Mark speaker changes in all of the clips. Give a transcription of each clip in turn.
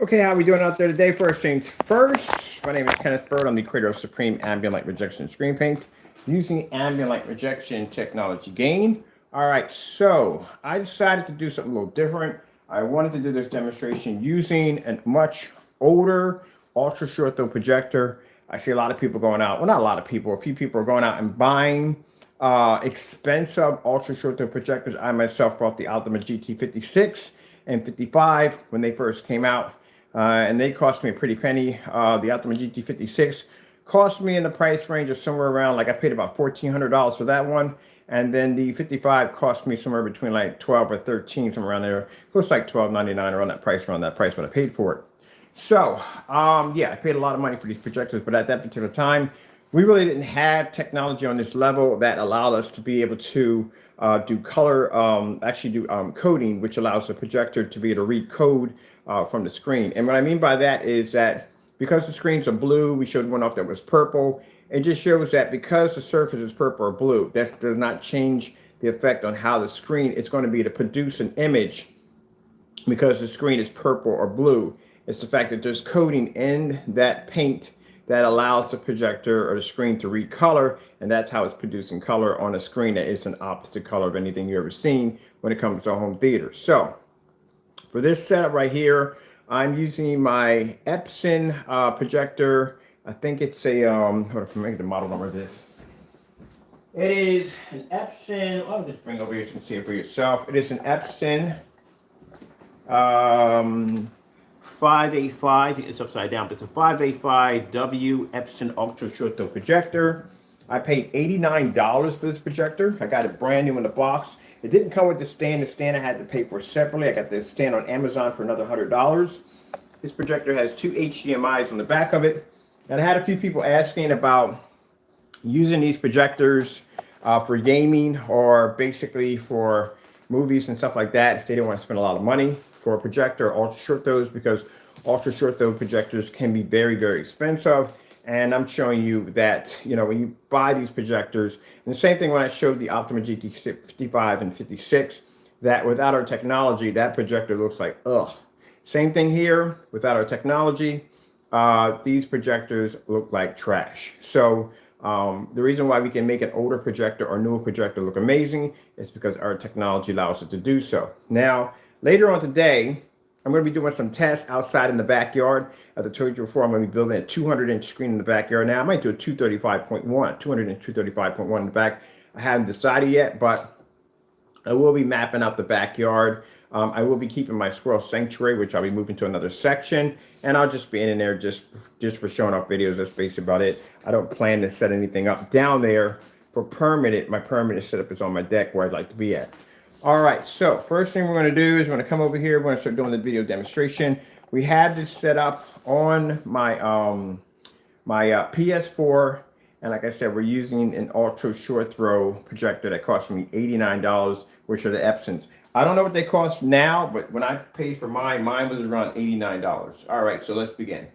Speaker 1: Okay, how are we doing out there today? First things first, my name is Kenneth Bird. I'm the creator of Supreme Ambient Light Rejection Screen Paint using ambient light rejection technology gain. All right, so I decided to do something a little different. I wanted to do this demonstration using a much older ultra short throw projector. I see a lot of people going out, well, not a lot of people, a few people are going out and buying expensive ultra short throw projectors. I myself bought the Ultima GT56 and 55 when they first came out. And they cost me a pretty penny. The Ultima GT56 cost me in the price range of somewhere around, like I paid about $1,400 for that one. And then the 55 cost me somewhere between like 12 or 13, somewhere around there. It was like $12.99 around that price, what I paid for it. So, yeah, I paid a lot of money for these projectors, but at that particular time, we really didn't have technology on this level that allowed us to be able to do color, coding, which allows the projector to be able to read code from the screen. And what I mean by that is that because the screens are blue, we showed one off that was purple. It just shows that because the surface is purple or blue, that does not change the effect on how the screen is going to be to produce an image because the screen is purple or blue. It's the fact that there's coding in that paint that allows the projector or the screen to read color, and that's how it's producing color on a screen that is an opposite color of anything you've ever seen when it comes to a home theater. So for this setup right here, I'm using my Epson projector. I think it's a, hold on, if I make the model number of this. It is an Epson, I'll just bring it over here so you can see it for yourself. It is an Epson 585, it's upside down, but it's a 585W Epson Ultra Short Throw projector. I paid $89 for this projector. I got it brand new in the box. It didn't come with the stand. The stand I had to pay for separately. I got the stand on Amazon for another $100. This projector has two HDMIs on the back of it. And I had a few people asking about using these projectors for gaming or basically for movies and stuff like that if they didn't want to spend a lot of money for a projector or ultra short throws, because ultra short throw projectors can be very, very expensive. And I'm showing you that, you know, when you buy these projectors, and the same thing when I showed the Ultima GT 55 and 56, that without our technology, that projector looks like, ugh. Same thing here, without our technology, these projectors look like trash. So the reason why we can make an older projector or newer projector look amazing is because our technology allows us to do so. Now, later on today, I'm going to be doing some tests outside in the backyard. As I told you before, I'm going to be building a 200-inch screen in the backyard. Now, I might do a 235.1, 200 and 235.1 in the back. I haven't decided yet, but I will be mapping out the backyard. I will be keeping my squirrel sanctuary, which I'll be moving to another section. And I'll just be in there just for showing off videos. That's basically about it. I don't plan to set anything up down there for permanent. My permanent setup is on my deck where I'd like to be at. All right, so first thing we're going to do is we're going to come over here. We're going to start doing the video demonstration. We have this set up on my PS4, and like I said, we're using an ultra short throw projector that cost me $89, which are the Epsons. I don't know what they cost now, but when I paid for mine was around $89. All right, so let's begin.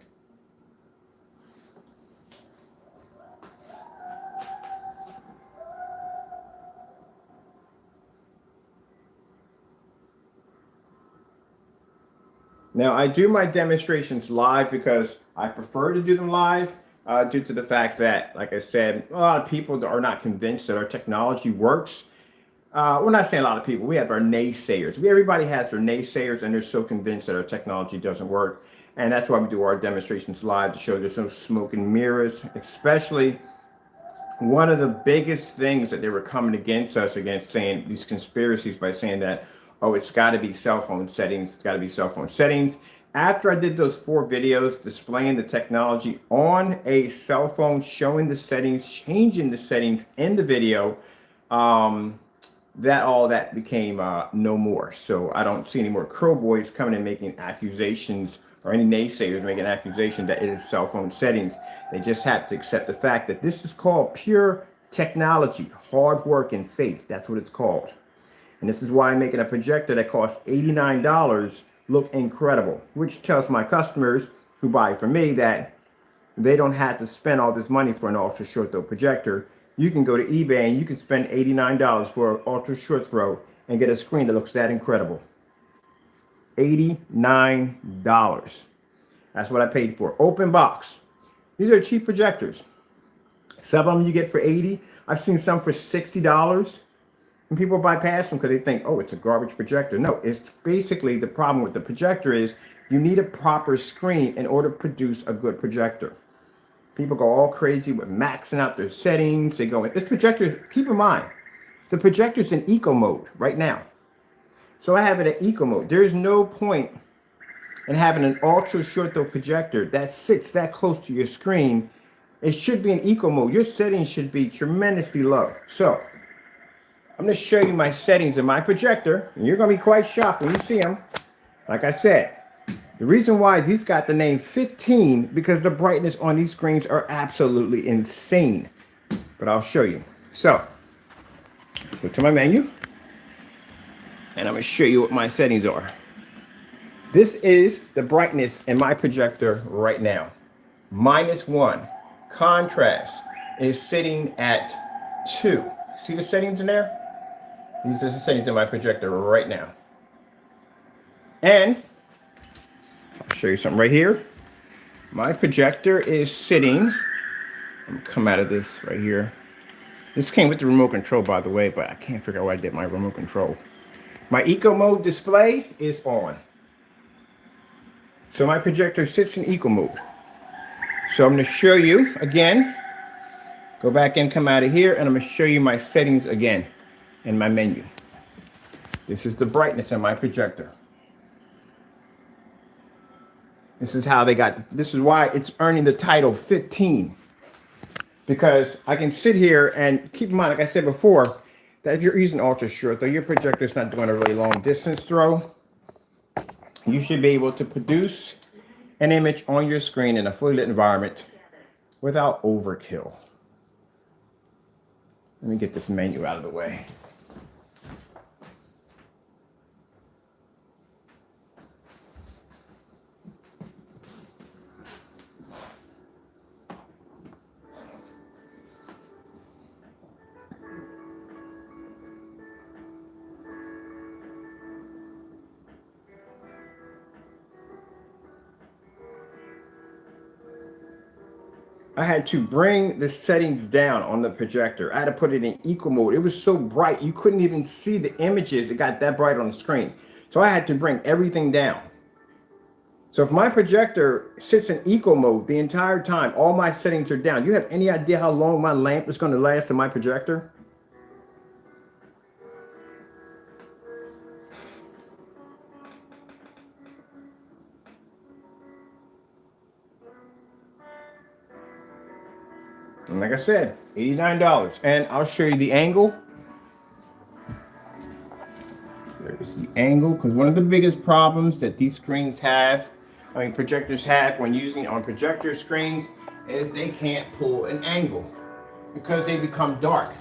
Speaker 1: Now, I do my demonstrations live because I prefer to do them live due to the fact that, like I said, a lot of people are not convinced that our technology works. We're not saying a lot of people. We have our naysayers. Everybody has their naysayers, and they're so convinced that our technology doesn't work. And that's why we do our demonstrations live, to show there's no smoke and mirrors. Especially one of the biggest things that they were coming against us against, saying these conspiracies, by saying that, oh, it's got to be cell phone settings. It's got to be cell phone settings. After I did those 4 videos displaying the technology on a cell phone, showing the settings, changing the settings in the video, that became no more. So I don't see any more crow boys coming and making accusations, or any naysayers making accusations that it is cell phone settings. They just have to accept the fact that this is called pure technology, hard work and faith. That's what it's called. And this is why I'm making a projector that costs $89 look incredible, which tells my customers who buy from me that they don't have to spend all this money for an ultra short throw projector. You can go to eBay and you can spend $89 for an ultra short throw and get a screen that looks that incredible. $89. That's what I paid for. Open box. These are cheap projectors. Some of them you get for 80. I've seen some for $60. And people bypass them because they think, oh, it's a garbage projector. No, it's basically the problem with the projector is you need a proper screen in order to produce a good projector. People go all crazy with maxing out their settings. They go, this projector, keep in mind, the projector's in eco mode right now. So I have it in eco mode. There's no point in having an ultra short throw projector that sits that close to your screen. It should be in eco mode. Your settings should be tremendously low. So I'm going to show you my settings in my projector, and you're going to be quite shocked when you see them. Like I said, the reason why these got the name 15 because the brightness on these screens are absolutely insane. But I'll show you. So, go to my menu, and I'm going to show you what my settings are. This is the brightness in my projector right now. -1. Contrast is sitting at 2. See the settings in there? These are the settings in my projector right now. And I'll show you something right here. My projector is sitting, I'm gonna come out of this right here. This came with the remote control, by the way, but I can't figure out where I did my remote control. My eco mode display is on. So my projector sits in eco mode. So I'm gonna show you again, go back and come out of here, and I'm gonna show you my settings again in my menu. This is the brightness in my projector. This is how they got, this is why it's earning the title 15. Because I can sit here and keep in mind, like I said before, that if you're using ultra short, though your projector's not doing a really long distance throw, you should be able to produce an image on your screen in a fully lit environment without overkill. Let me get this menu out of the way. I had to bring the settings down on the projector. I had to put it in eco mode. It was so bright, you couldn't even see the images. It got that bright on the screen. So I had to bring everything down. So if my projector sits in eco mode the entire time, all my settings are down. You have any idea how long my lamp is going to last in my projector? And like I said, $89. And I'll show you the angle. There's the angle, because one of the biggest problems that these screens have, projectors have when using on projector screens, is they can't pull an angle because they become dark.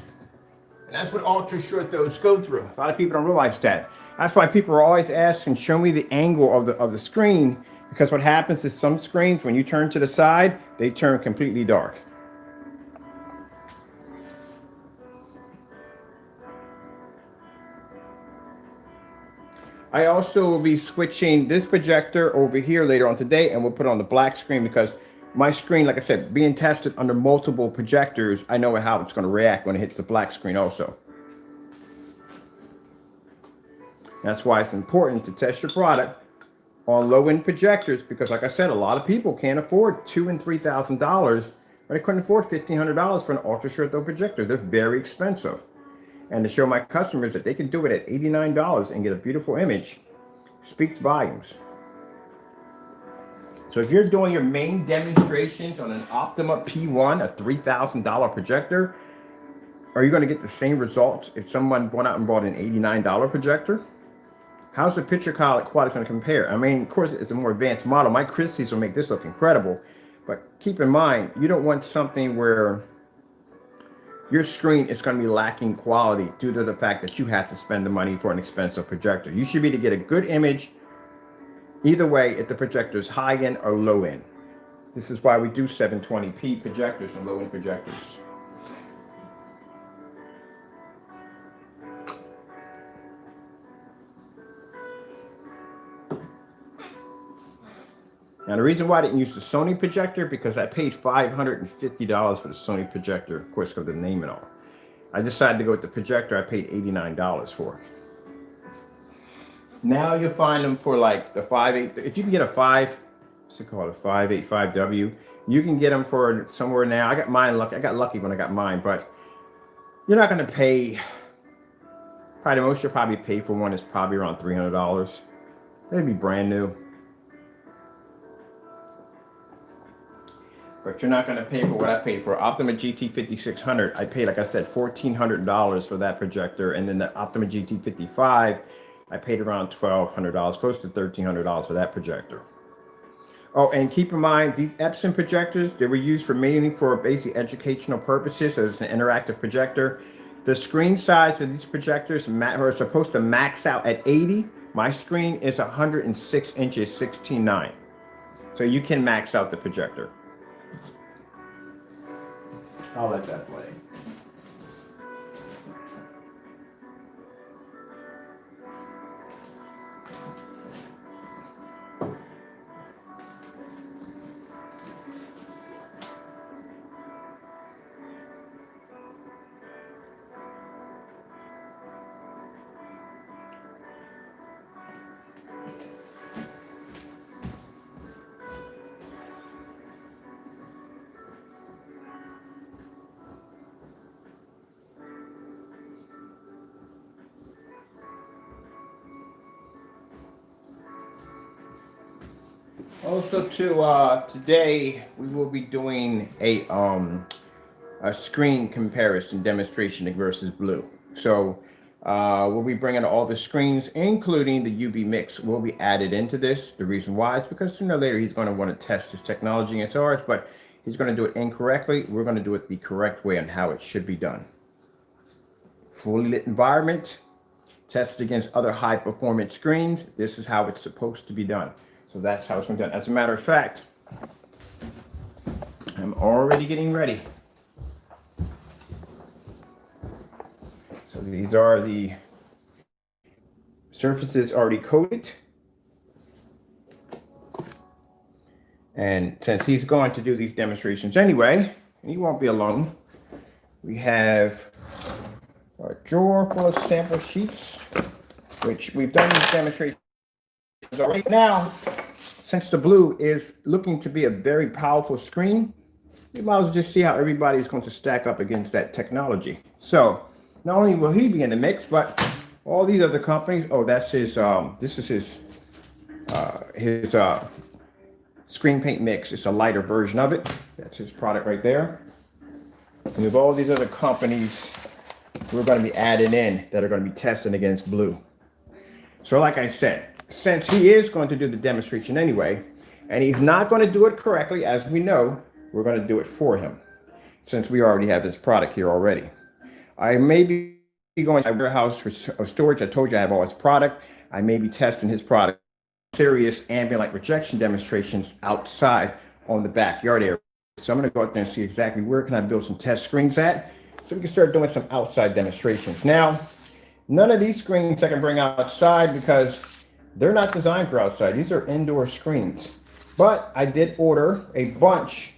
Speaker 1: And that's what ultra short throws go through. A lot of people don't realize that. That's why people are always asking, show me the angle of the screen, because what happens is some screens, when you turn to the side, they turn completely dark. I also will be switching this projector over here later on today, and we'll put it on the black screen because my screen, like I said, being tested under multiple projectors, I know how it's going to react when it hits the black screen also. That's why it's important to test your product on low-end projectors, because like I said, a lot of people can't afford $2,000 and $3,000, but they couldn't afford $1,500 for an ultra short throw projector. They're very expensive. And to show my customers that they can do it at $89 and get a beautiful image speaks volumes. So if you're doing your main demonstrations on an Optima P1, a $3,000 projector, are you going to get the same results if someone went out and bought an $89 projector? How's the picture quality going to compare? Of course, it's a more advanced model. My Christie's will make this look incredible. But keep in mind, you don't want something where your screen is going to be lacking quality due to the fact that you have to spend the money for an expensive projector. You should be able to get a good image either way if the projector is high end or low end. This is why we do 720p projectors and low end projectors. Now, the reason why I didn't use the Sony projector, because I paid $550 for the Sony projector, of course, because of the name and all. I decided to go with the projector I paid $89 for. Now you'll find them for like the 5.8. If you can get a 585W, you can get them for somewhere now. I got mine lucky. I got lucky when I got mine, but you're not going to pay. Probably the most you'll probably pay for one is probably around $300. It'd be brand new. But you're not going to pay for what I paid for. Optima GT 5600, I paid, like I said, $1,400 for that projector. And then the Optima GT 55, I paid around $1,200, close to $1,300 for that projector. Oh, and keep in mind, these Epson projectors, they were used for mainly for basic educational purposes as an interactive projector. The screen size of these projectors are supposed to max out at 80. My screen is 106 inches, 16:9. So you can max out the projector. I'll let that play. Also, today we will be doing a screen comparison demonstration versus Blue. So we'll be bringing all the screens, including the UV mix, will be added into this. The reason why is because sooner or later he's going to want to test his technology against ours, but he's going to do it incorrectly. We're going to do it the correct way on how it should be done. Fully lit environment, tested against other high performance screens. This is how it's supposed to be done. So that's how it's going to be done. As a matter of fact, I'm already getting ready. So these are the surfaces already coated. And since he's going to do these demonstrations anyway, and he won't be alone, we have a drawer full of sample sheets, which we've done these demonstrations already. Now, since the Blue is looking to be a very powerful screen, we might as well just see how everybody is going to stack up against that technology. So not only will he be in the mix, but all these other companies. Oh, that's his. This is his screen paint mix. It's a lighter version of it. That's his product right there. And with all these other companies, we're going to be adding in that are going to be testing against Blue. So, like I said, since he is going to do the demonstration anyway, and he's not going to do it correctly, as we know, we're going to do it for him, since we already have this product here already. I may be going to my warehouse for storage. I told you I have all his product. I may be testing his product, serious ambient light rejection demonstrations outside on the backyard area. So I'm going to go out there and see exactly where can I build some test screens at, so we can start doing some outside demonstrations. Now, none of these screens I can bring outside because they're not designed for outside. These are indoor screens. But I did order a bunch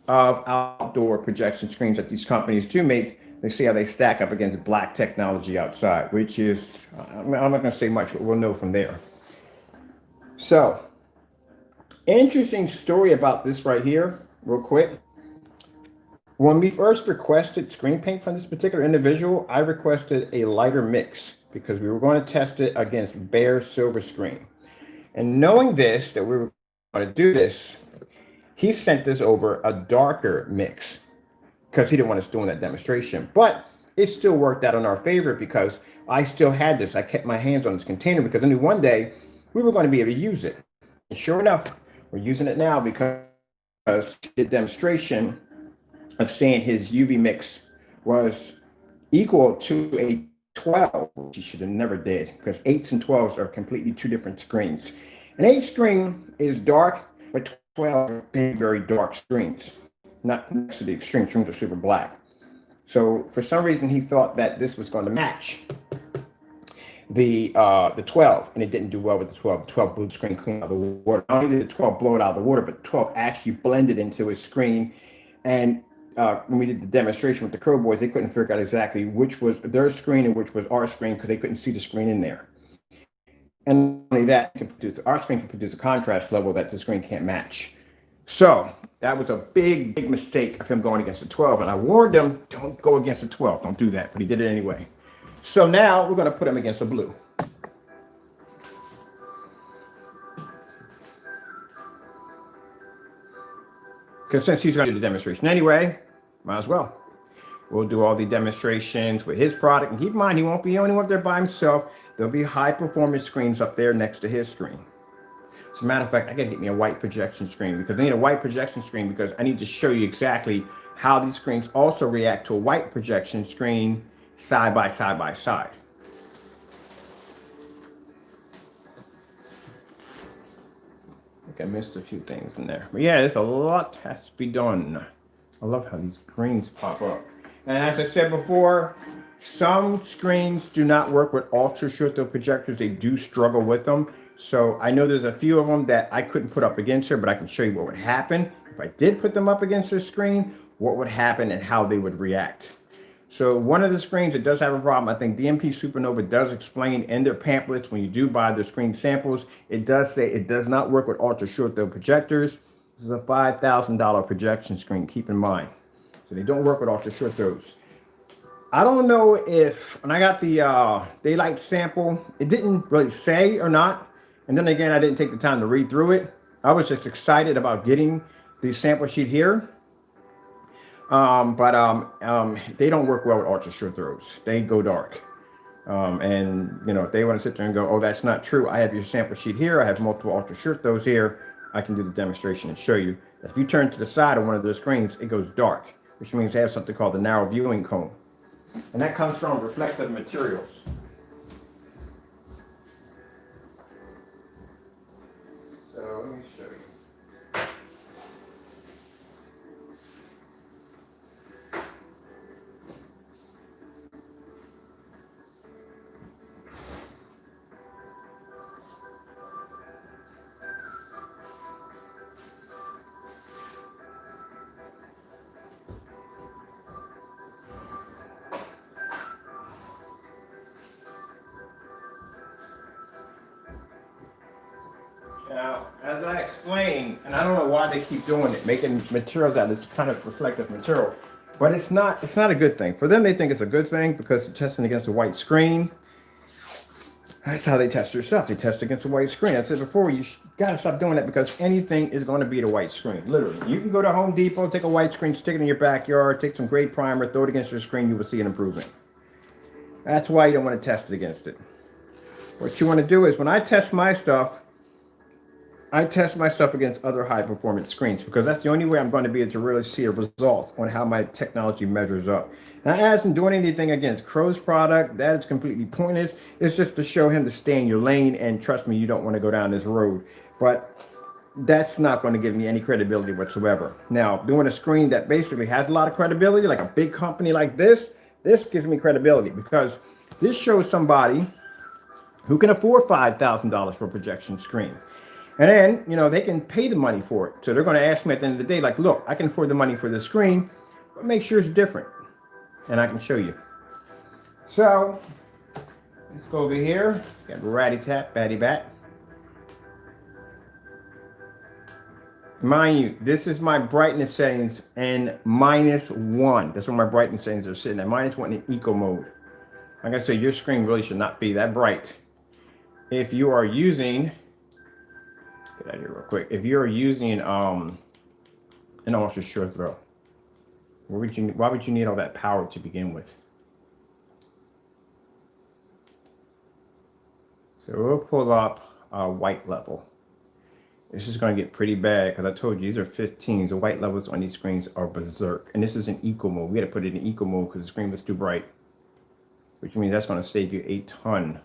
Speaker 1: of outdoor projection screens that these companies do make. Let's see how they stack up against black technology outside, which is, I'm not going to say much, but we'll know from there. So, interesting story about this right here, real quick. When we first requested screen paint from this particular individual, I requested a lighter mix because we were going to test it against bare silver screen. And knowing this, that we were going to do this, he sent this over a darker mix because he didn't want us doing that demonstration. But it still worked out in our favor because I still had this. I kept my hands on this container because I knew one day we were going to be able to use it. And sure enough, we're using it now because the demonstration of saying his UV mix was equal to a 12, which he should have never did, because 8s and 12s are completely two different screens. An 8 screen is dark, but 12 are very, very dark screens. Not next to the extreme screens are super black. So for some reason, he thought that this was going to match. the 12, and it didn't do well with the 12. The 12 blew the screen clean out of the water. Not only did the 12 blow it out of the water, but the 12 actually blended into his screen. And when we did the demonstration with the Crow Boys, they couldn't figure out exactly which was their screen and which was our screen because they couldn't see the screen in there. And not only that, our screen can produce a contrast level that the screen can't match. So that was a big, big mistake of him going against the 12. And I warned him, don't go against the 12. Don't do that. But he did it anyway. So now we're going to put him against a blue. Because since he's going to do the demonstration anyway, might as well. We'll do all the demonstrations with his product. And keep in mind, he won't be the only one there by himself. There'll be high performance screens up there next to his screen. As a matter of fact, I got to get me a white projection screen because I need a white projection screen because I need to show you exactly how these screens also react to a white projection screen side by side by side. I think I missed a few things in there. But yeah, there's a lot has to be done. I love how these screens pop up. And as I said before, some screens do not work with ultra short throw projectors. They do struggle with them. So I know there's a few of them that I couldn't put up against her, but I can show you what would happen. If I did put them up against the screen, what would happen and how they would react. So one of the screens that does have a problem, I think DMP Supernova does explain in their pamphlets when you do buy their screen samples, it does say it does not work with ultra short throw projectors. This is a $5,000 projection screen, keep in mind. So they don't work with ultra short throws. I don't know if, when I got the daylight sample, it didn't really say or not. And then again, I didn't take the time to read through it. I was just excited about getting the sample sheet here. They don't work well with ultra short throws. They go dark. And you know, if they want to sit there and go, oh, that's not true. I have your sample sheet here. I have multiple ultra short throws here. I can do the demonstration and show you that if you turn to the side of one of those screens, it goes dark, which means they have something called the narrow viewing cone. And that comes from reflective materials. So let me show you. Now, as I explained, and I don't know why they keep doing it, making materials out of this kind of reflective material, but it's not a good thing. For them, they think it's a good thing because they're testing against a white screen. That's how they test their stuff. They test against a white screen. I said before, you gotta stop doing that because anything is going to beat a white screen. Literally, you can go to Home Depot, take a white screen, stick it in your backyard, take some great primer, throw it against your screen, you will see an improvement. That's why you don't want to test it against it. What you want to do is when I test my stuff against other high performance screens because that's the only way I'm going to be able to really see the results on how my technology measures up. Now, I wasn't doing anything against Crow's product. That is completely pointless. It's just to show him to stay in your lane, and trust me, you don't want to go down this road. But that's not going to give me any credibility whatsoever. Now, doing a screen that basically has a lot of credibility, like a big company like this gives me credibility because this shows somebody who can afford $5,000 for a projection screen. And then, you know, they can pay the money for it. So they're going to ask me at the end of the day, like, look, I can afford the money for this screen, but make sure it's different. And I can show you. So let's go over here. Got ratty tap, batty bat. Mind you, this is my brightness settings and -1. That's where my brightness settings are sitting at. -1 in eco mode. Like I said, your screen really should not be that bright. If you are using, get out of here real quick. If you're using an ultra short throw, why would you need all that power to begin with? So we'll pull up a white level. This is going to get pretty bad because I told you these are 15s. The white levels on these screens are berserk. And this is in eco mode. We had to put it in eco mode because the screen was too bright, which means that's going to save you a ton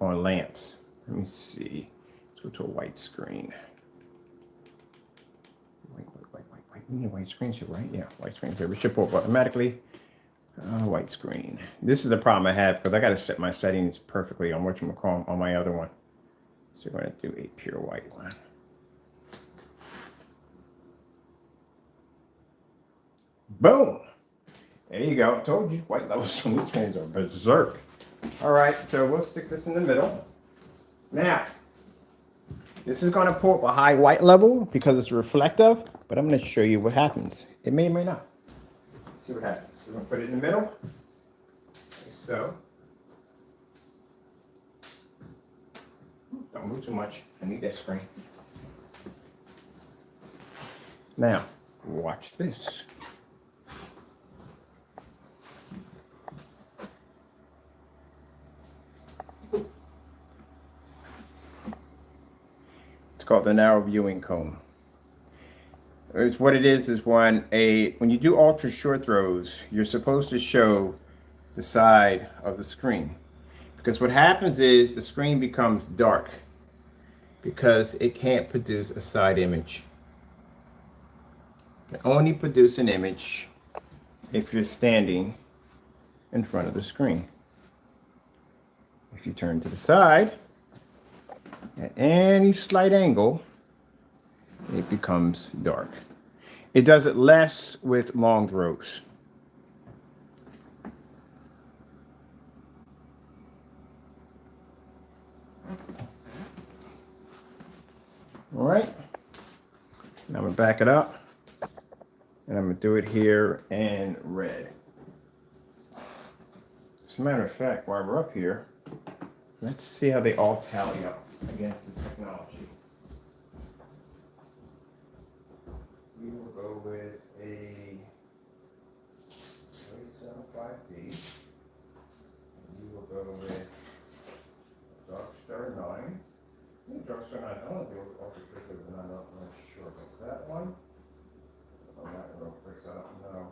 Speaker 1: on lamps. Let me see. Let's go to a white screen. White. We need white screens here, right? Yeah, white screens here. We should pull up automatically. White screen. This is the problem I have because I got to set my settings perfectly on whatchamacallit on my other one. So we're going to do a pure white one. Boom. There you go. I told you white levels on these fans are berserk. All right, so we'll stick this in the middle. Now, this is going to pull up a high white level because it's reflective, but I'm going to show you what happens. It may or may not. Let's see what happens. So we're going to put it in the middle. Like so. Don't move too much. I need that screen. Now, watch this. It's called the narrow viewing cone. It's what it is when you do ultra short throws, you're supposed to show the side of the screen. Because what happens is the screen becomes dark because it can't produce a side image. It can only produce an image if you're standing in front of the screen. If you turn to the side, at any slight angle, it becomes dark. It does it less with long throws. All right, now I'm gonna back it up and I'm gonna do it here in red. As a matter of fact, while we're up here, let's see how they all tally up against the technology. We will go with a 375D. We will go with Dark Star 9. Dark Star 9, I don't think it's ultra strict, but I'm not sure about that one. On that real quick, so I don't know.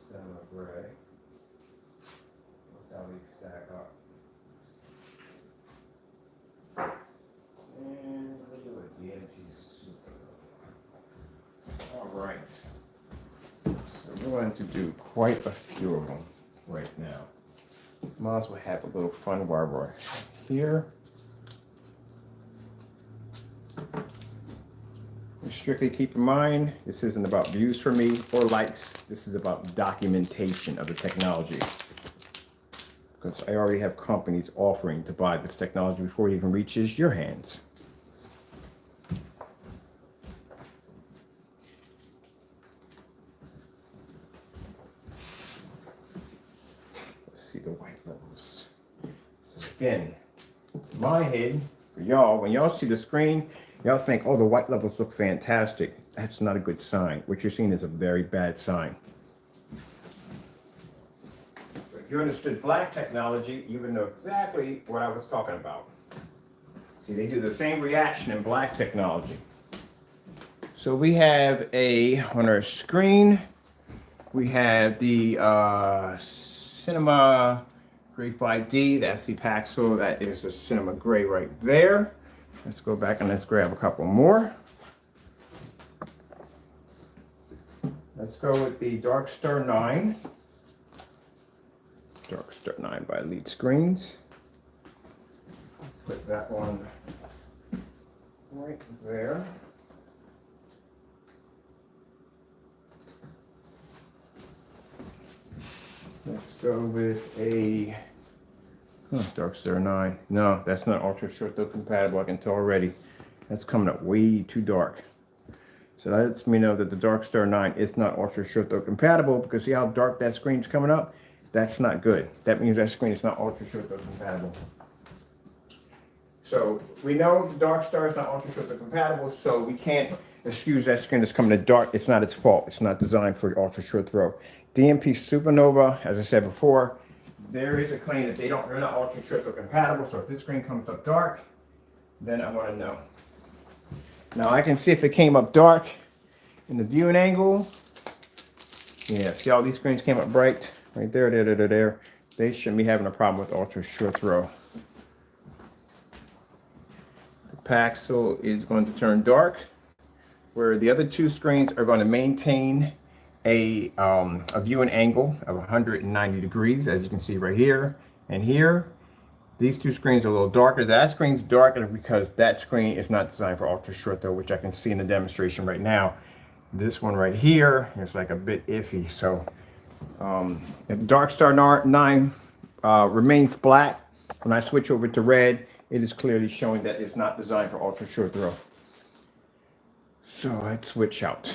Speaker 1: Cinema gray. That's how these stack up. And we'll do a DMP Supernova. All right. So we're going to do quite a few of them right now. Might as well have a little fun while we're here. Strictly keep in mind, this isn't about views for me or likes. This is about documentation of the technology. Because I already have companies offering to buy this technology before it even reaches your hands. Let's see the white levels. So again, in my head, for y'all, when y'all see the screen, y'all think, oh, the white levels look fantastic. That's not a good sign. What you're seeing is a very bad sign. If you understood black technology, you would know exactly what I was talking about. See, they do the same reaction in black technology. So we have on our screen, we have the Cinema Gray 5D. That's the Paxel. That is the Cinema Gray right there. Let's go back and let's grab a couple more. Let's go with the Dark Star 9. Dark Star 9 by Elite Screens. Put that one right there. Let's go with a Dark Star 9. No, that's not ultra short though compatible. I can tell already. That's coming up way too dark. So that lets me know that the Dark Star 9 is not ultra short though compatible, because see how dark that screen's coming up? That's not good. That means that screen is not ultra short though compatible. So we know the Dark Star is not ultra short though compatible, so we can't excuse that screen that's coming in dark. It's not its fault. It's not designed for ultra short throw. DMP Supernova, as I said before, there is a claim that they're not ultra short throw compatible. So if this screen comes up dark, then I want to know. Now I can see if it came up dark in the viewing angle. Yeah, see all these screens came up bright. Right there. They shouldn't be having a problem with ultra short throw. The Paxel is going to turn dark, where the other two screens are going to maintain a viewing angle of 190 degrees, as you can see right here and here. These two screens are a little darker. That screen's darker because that screen is not designed for ultra short throw, which I can see in the demonstration right now. This one right here is like a bit iffy. So if Darkstar 9 remains black, when I switch over to red, it is clearly showing that it's not designed for ultra short throw. So let's switch out.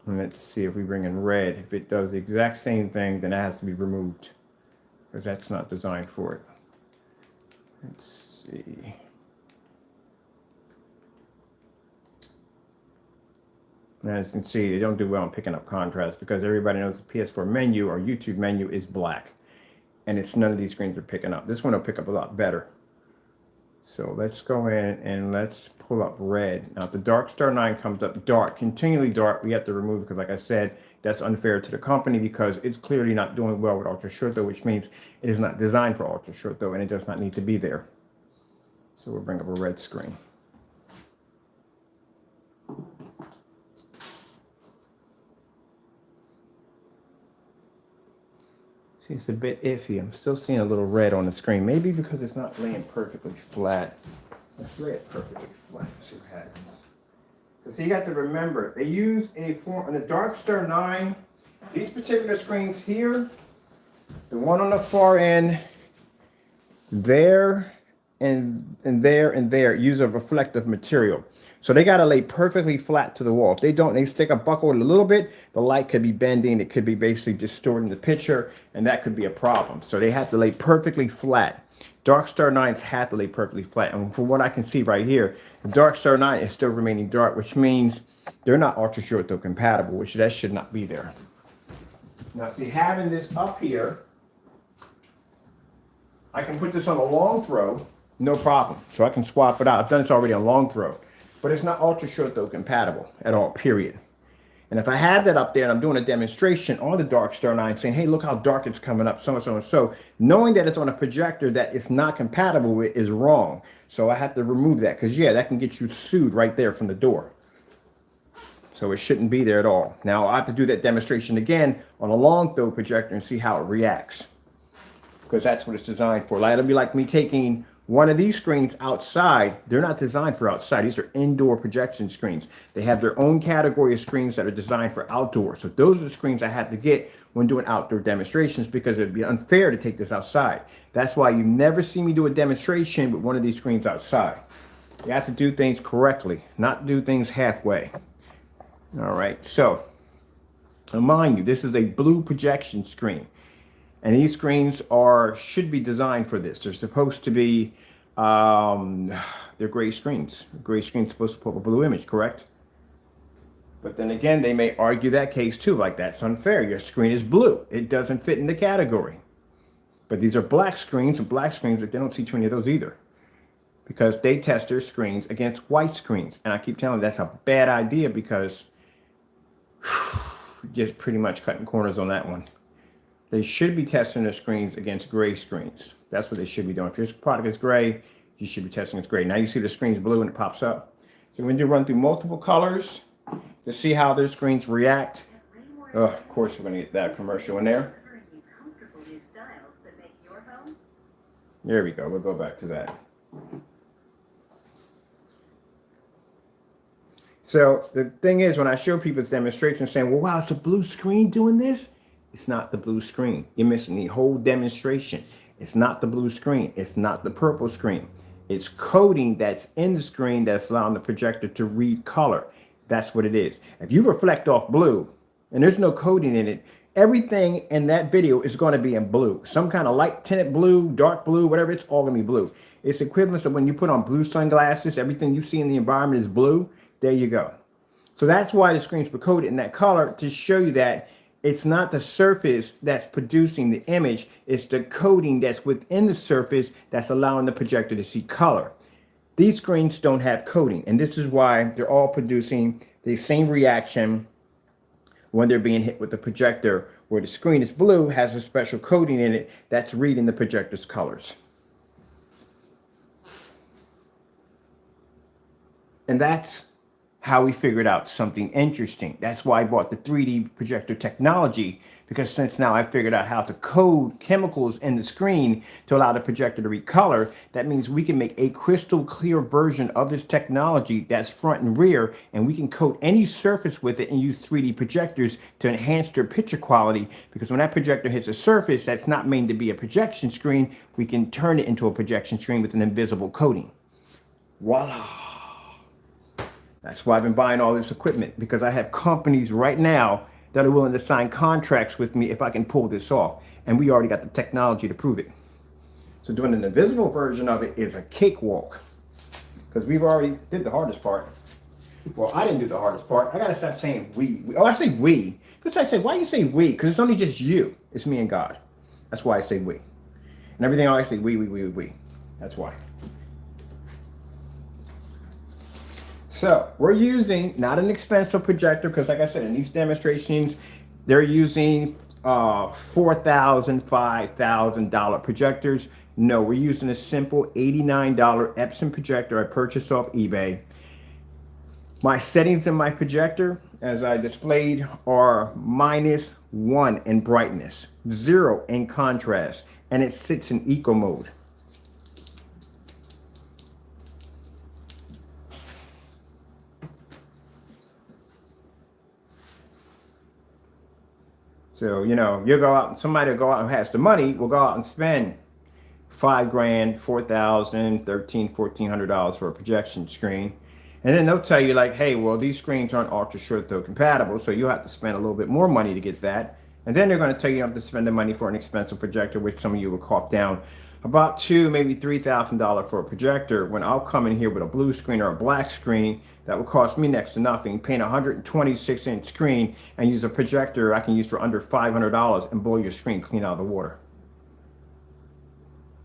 Speaker 1: And let's see if we bring in red. If it does the exact same thing, then it has to be removed, because that's not designed for it. Let's see. And as you can see, they don't do well in picking up contrast, because everybody knows the PS4 menu or YouTube menu is black. And it's none of these screens are picking up. This one will pick up a lot better. So let's go in and let's pull up red. Now if the Darkstar 9 comes up dark, continually dark, we have to remove it, because like I said, that's unfair to the company, because it's clearly not doing well with ultra short throw, which means it is not designed for ultra short throw, and it does not need to be there. So we'll bring up a red screen. See, it's a bit iffy. I'm still seeing a little red on the screen. Maybe because it's not laying perfectly flat. Let's lay it perfectly flat and see what happens. Because you got to remember, they use a form on the Darkstar 9. These particular screens here, the one on the far end, there and there, use a reflective material. So they got to lay perfectly flat to the wall. If they don't, they stick a buckle a little bit, the light could be bending. It could be basically distorting the picture, and that could be a problem. So they have to lay perfectly flat. Darkstar 9s have to lay perfectly flat. And from what I can see right here, the Darkstar 9 is still remaining dark, which means they're not ultra short throw compatible, which that should not be there. Now see, having this up here, I can put this on a long throw, no problem. So I can swap it out. I've done this already on long throw. But it's not ultra short throw compatible at all, period. And if I have that up there and I'm doing a demonstration on the Darkstar 9 saying, hey, look how dark it's coming up, so and so and so, knowing that it's on a projector that it's not compatible with is wrong. So I have to remove that, because yeah, that can get you sued right there from the door. So it shouldn't be there at all. Now I have to do that demonstration again on a long throw projector and see how it reacts, because that's what it's designed for. Like, it'll be like me taking one of these screens outside. They're not designed for outside. These are indoor projection screens. They have their own category of screens that are designed for outdoor. So those are the screens I have to get when doing outdoor demonstrations, because it'd be unfair to take this outside. That's why you never see me do a demonstration with one of these screens outside. You have to do things correctly, not do things halfway. All right, so mind you, this is a blue projection screen. And these screens should be designed for this. They're supposed to be, they're gray screens. Gray screens supposed to put a blue image, correct? But then again, they may argue that case too, like that's unfair. Your screen is blue. It doesn't fit in the category. But these are black screens, and black screens, they don't see too many of those either, because they test their screens against white screens. And I keep telling them that's a bad idea, because you're just pretty much cutting corners on that one. They should be testing their screens against gray screens. That's what they should be doing. If your product is gray, you should be testing it's gray. Now you see the screen's blue and it pops up. So we're going to run through multiple colors to see how their screens react. Oh, of course, we're going to get that commercial in there. There we go. We'll go back to that. So the thing is, when I show people's demonstrations saying, well, wow, it's a blue screen doing this. It's not the blue screen. You're missing the whole demonstration. It's not the blue screen. It's not the purple screen. It's coding that's in the screen that's allowing the projector to read color. That's what it is. If you reflect off blue and there's no coding in it, everything in that video is going to be in blue. Some kind of light tinted blue, dark blue, whatever, it's all going to be blue. It's equivalent to when you put on blue sunglasses, everything you see in the environment is blue. There you go. So that's why the screens were coded in that color, to show you that it's not the surface that's producing the image. It's the coding that's within the surface that's allowing the projector to see color. These screens don't have coding, and this is why they're all producing the same reaction when they're being hit with the projector, where the screen is blue, has a special coating in it that's reading the projector's colors. And that's how we figured out something interesting. That's why I bought the 3D projector technology, because since now I figured out how to code chemicals in the screen to allow the projector to read color, that means we can make a crystal clear version of this technology that's front and rear, and we can coat any surface with it and use 3D projectors to enhance their picture quality, because when that projector hits a surface that's not meant to be a projection screen, we can turn it into a projection screen with an invisible coating. Voila! That's why I've been buying all this equipment, because I have companies right now that are willing to sign contracts with me if I can pull this off. And we already got the technology to prove it. So doing an invisible version of it is a cakewalk, because we've already did the hardest part. Well, I didn't do the hardest part. I got to stop saying we. Oh, I say we. Because I say, why you say we? Because it's only just you. It's me and God. That's why I say we. And everything I always say we. That's why. So we're using not an expensive projector, because like I said, in these demonstrations, they're using $4,000, $5,000 projectors. No, we're using a simple $89 Epson projector I purchased off eBay. My settings in my projector, as I displayed, are -1 in brightness, 0 in contrast, and it sits in eco mode. So, you know, you'll go out and somebody will go out who has the money will go out and spend $5 grand, $4,000, $1,300, $1,400 for a projection screen. And then they'll tell you like, hey, well, these screens aren't ultra short throw compatible, so you'll have to spend a little bit more money to get that. And then they're going to tell you you have to spend the money for an expensive projector, which some of you will cough down about $2,000, maybe $3,000 for a projector, when I'll come in here with a blue screen or a black screen that will cost me next to nothing, paint a 126-inch screen, and use a projector I can use for under $500 and blow your screen clean out of the water.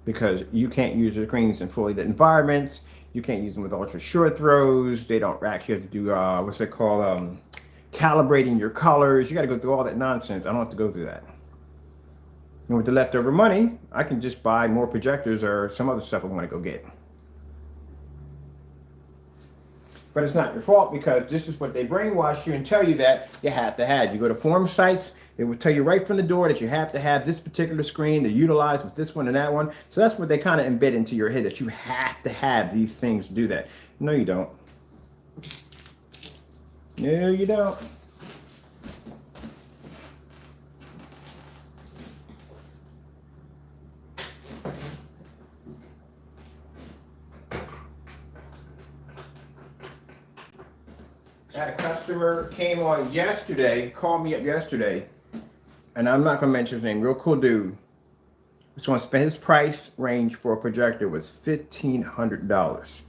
Speaker 1: Because you can't use your screens in fully lit environments. You can't use them with ultra short throws. They don't actually have to do, what's it called, calibrating your colors. You got to go through all that nonsense. I don't have to go through that. And with the leftover money, I can just buy more projectors or some other stuff I want to go get. But it's not your fault, because this is what they brainwash you and tell you that you have to have. You go to forum sites, they will tell you right from the door that you have to have this particular screen to utilize with this one and that one. So that's what they kind of embed into your head, that you have to have these things to do that. No, you don't. No, you don't. I had a customer came on yesterday, called me up yesterday, and I'm not going to mention his name, real cool dude. He's going to spend, his price range for a projector was $1,500.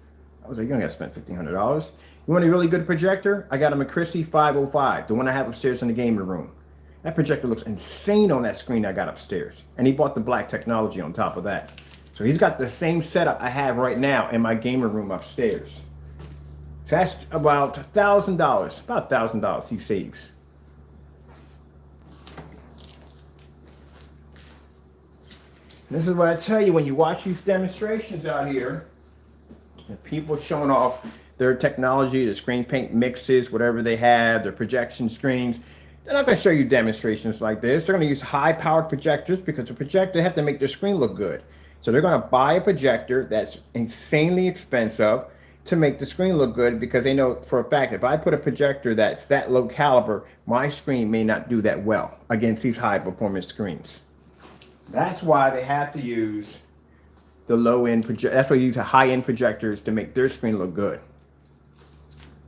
Speaker 1: I was like, you don't got to spend $1,500. You want a really good projector? I got him a Christie 505, the one I have upstairs in the gaming room. That projector looks insane on that screen I got upstairs. And he bought the black technology on top of that. So he's got the same setup I have right now in my gaming room upstairs. So that's about $1,000, about $1,000 he saves. And this is what I tell you when you watch these demonstrations out here, and people showing off their technology, the screen paint mixes, whatever they have, their projection screens. They're not going to show you demonstrations like this. They're going to use high-powered projectors, because the projector, they have to make their screen look good. So they're going to buy a projector that's insanely expensive to make the screen look good, because they know for a fact if I put a projector that's that low caliber, my screen may not do that well against these high performance screens. That's why they have to use the low end projector. That's why you use high end projectors to make their screen look good,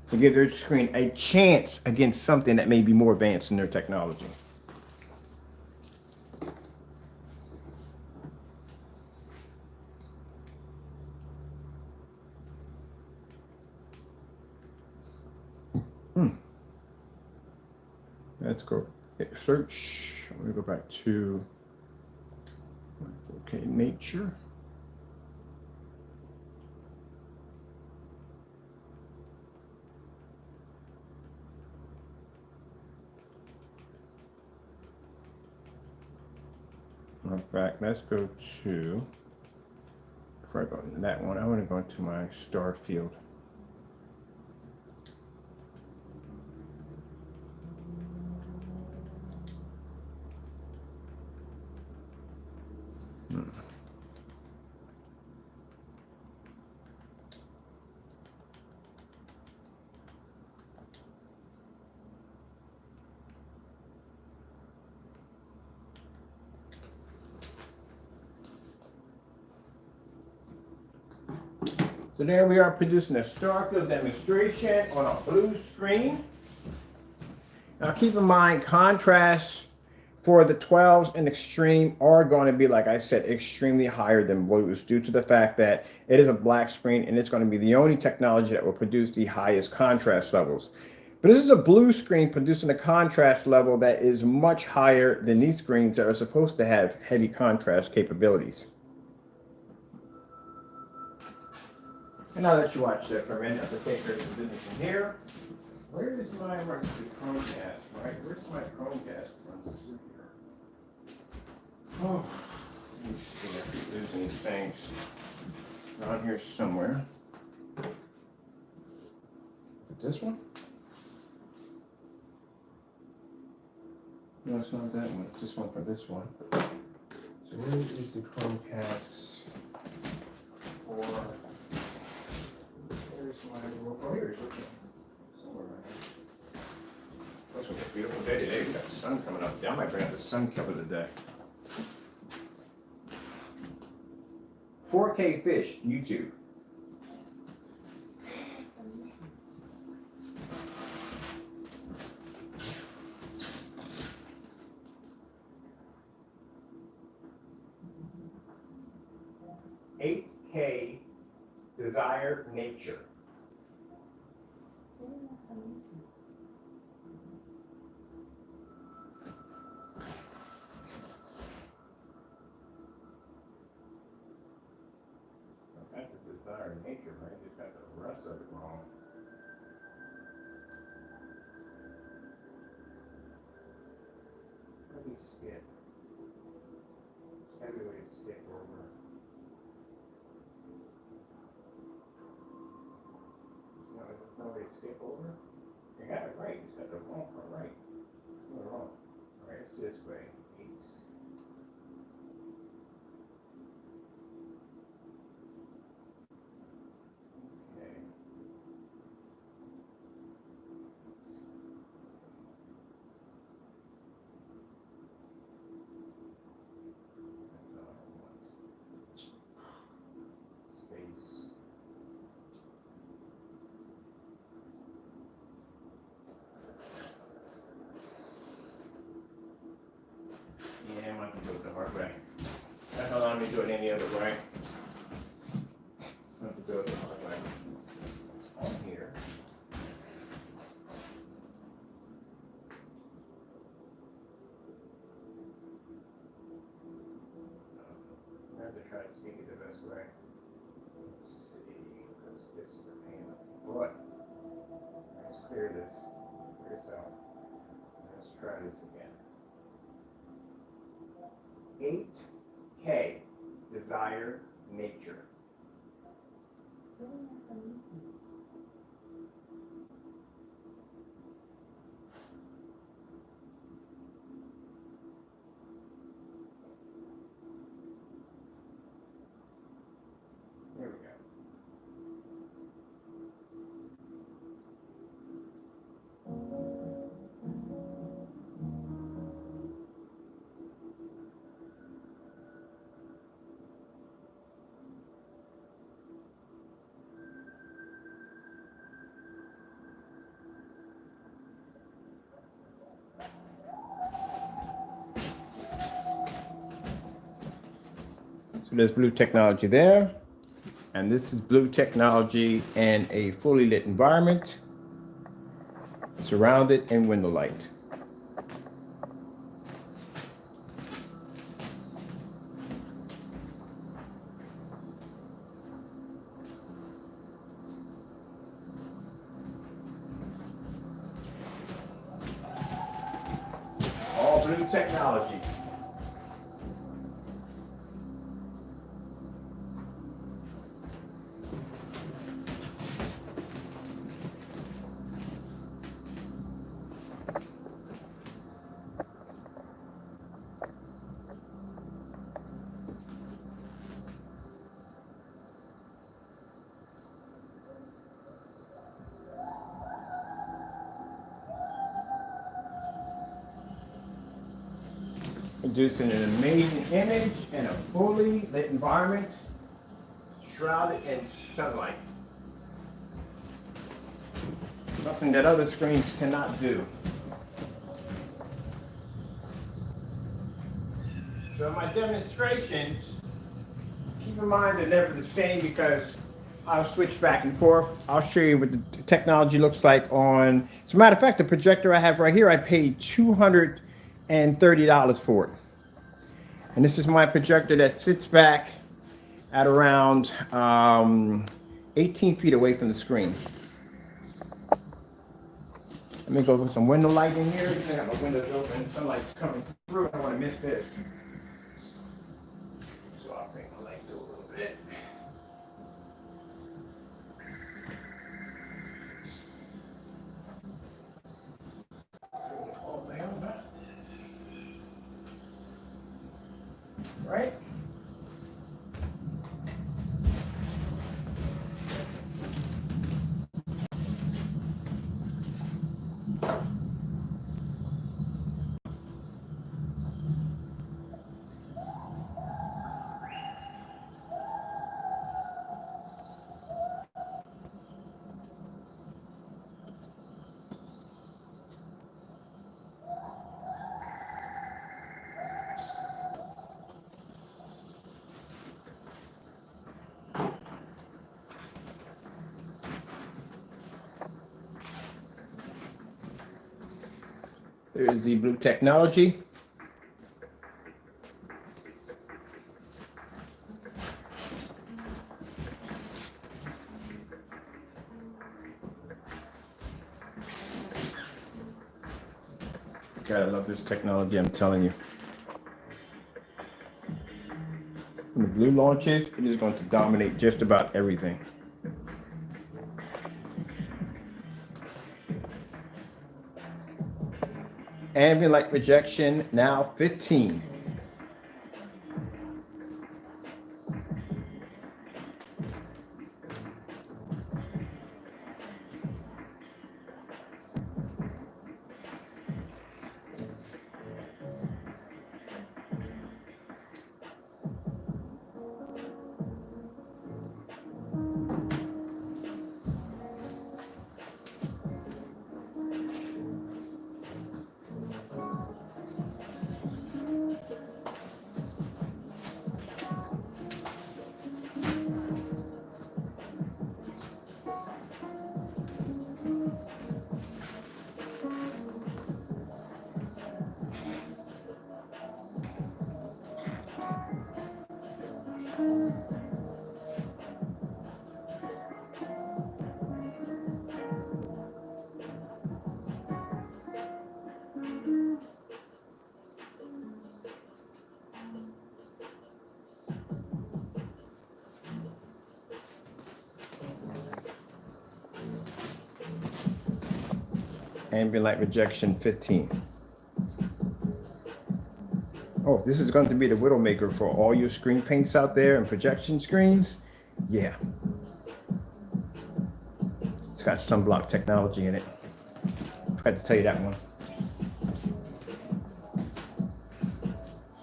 Speaker 1: to give their screen a chance against something that may be more advanced in their technology. Let's go hit search. I'm going to go back to 4K nature. In fact, let's go to, before I go to that one, I want to go into my star field. So there we are producing a star field demonstration on a blue screen. Now keep in mind, contrast for the 12s and extreme are going to be, like I said, extremely higher than blues due to the fact that it is a black screen and it's going to be the only technology that will produce the highest contrast levels. But this is a blue screen producing a contrast level that is much higher than these screens that are supposed to have heavy contrast capabilities. And now that you watch that for a minute, I'll take care of some business in here. Where is my Chromecast, right? Where's my Chromecast runs through here? Oh, let me see if we're losing these things around here somewhere. Is it this one? No, it's not that one. It's this one for this one. So where is the Chromecast for? Oh, here it is. Somewhere around here. This was a beautiful day today. We got the sun coming up. I might bring out the sun cover today. 4K Fish, YouTube. $8K Desire Nature. That's the Desire Nature, right? Just got the rest of it wrong. Let me skip. Gotta be a way to skip over. No way to skip over. You got it right. You got the wrong part right. You're wrong. All right, let's do this way. 8. Okay. That's all I want. Space. Yeah, I want to do it the hard way. That don't allow me to do it any other way. I have to do it the hard way. It's on here. I have to try to speak it the best way. Let's see, because this is the pain in the butt. Let's clear this. Clear this out. Let's try this again. 8K Desire Nature. There we go. So there's blue technology there. And this is blue technology in a fully lit environment, surrounded in window light. All blue technology. producing an amazing image in a fully lit environment, shrouded in sunlight. Something that other screens cannot do. So my demonstrations, keep in mind they're never the same because I'll switch back and forth. I'll show you what the technology looks like on, as a matter of fact, the projector I have right here, I paid $230 for it. And this is my projector that sits back at around 18 feet away from the screen. Let me go with some window light in here. I got my windows open, sunlight's coming through. I don't want to miss this. So I'll bring my light through a little bit. All the way over. Right? There's the BLUE technology. God, I love this technology, I'm telling you. When the BLUE launches, it is going to dominate just about everything. Ambient light projection now 15. Ambient light projection 15. Oh, this is going to be the Widowmaker for all your screen paints out there and projection screens. Yeah. It's got sunblock technology in it. Forgot to tell you that one.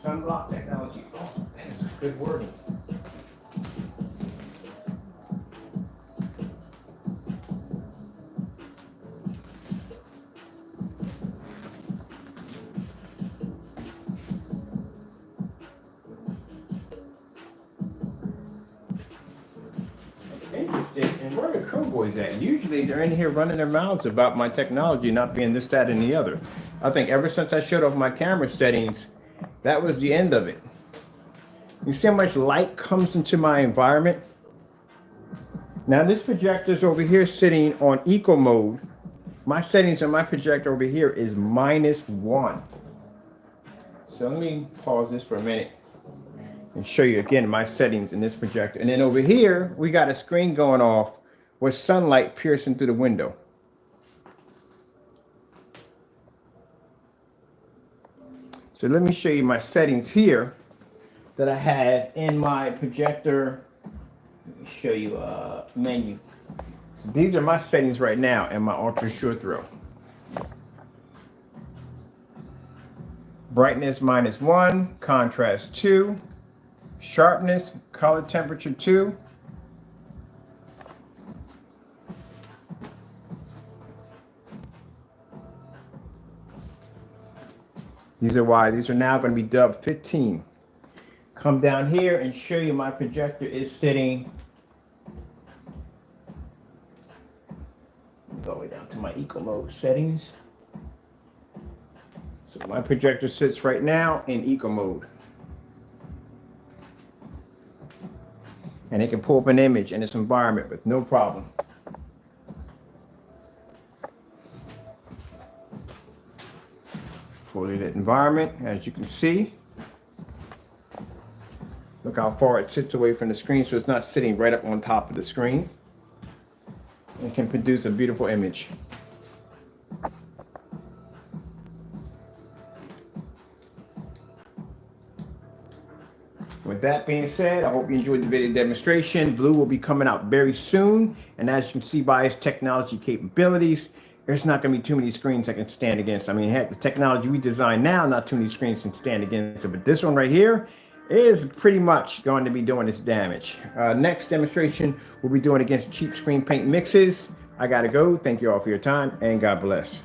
Speaker 1: Sunblock technology. Oh, that is good wording. And where are the Crow Boys at? Usually they're in here running their mouths about my technology not being this, that, and the other. I think ever since I shut off my camera settings, that was the end of it. You see how much light comes into my environment? Now this projector's over here sitting on eco mode. My settings on my projector over here is -1. So let me pause this for a minute and show you again my settings in this projector. And then over here, we got a screen going off with sunlight piercing through the window. So let me show you my settings here that I had in my projector. Let me show you a menu. So these are my settings right now in my ultra short throw. brightness -1, contrast 2, sharpness, color temperature 2. These are now going to be dubbed 15. Come down here and show you my projector is sitting. Go all the way down to my eco mode settings. So my projector sits right now in eco mode. And it can pull up an image in its environment with no problem. Fully lit environment, as you can see. Look how far it sits away from the screen, so it's not sitting right up on top of the screen. It can produce a beautiful image. With that being said, I hope you enjoyed the video demonstration. Blue will be coming out very soon. And as you can see by its technology capabilities, there's not going to be too many screens that can stand against. I mean, heck, the technology we design now, not too many screens can stand against it. But this one right here is pretty much going to be doing its damage. Next demonstration, we'll be doing against cheap screen paint mixes. I got to go. Thank you all for your time, and God bless.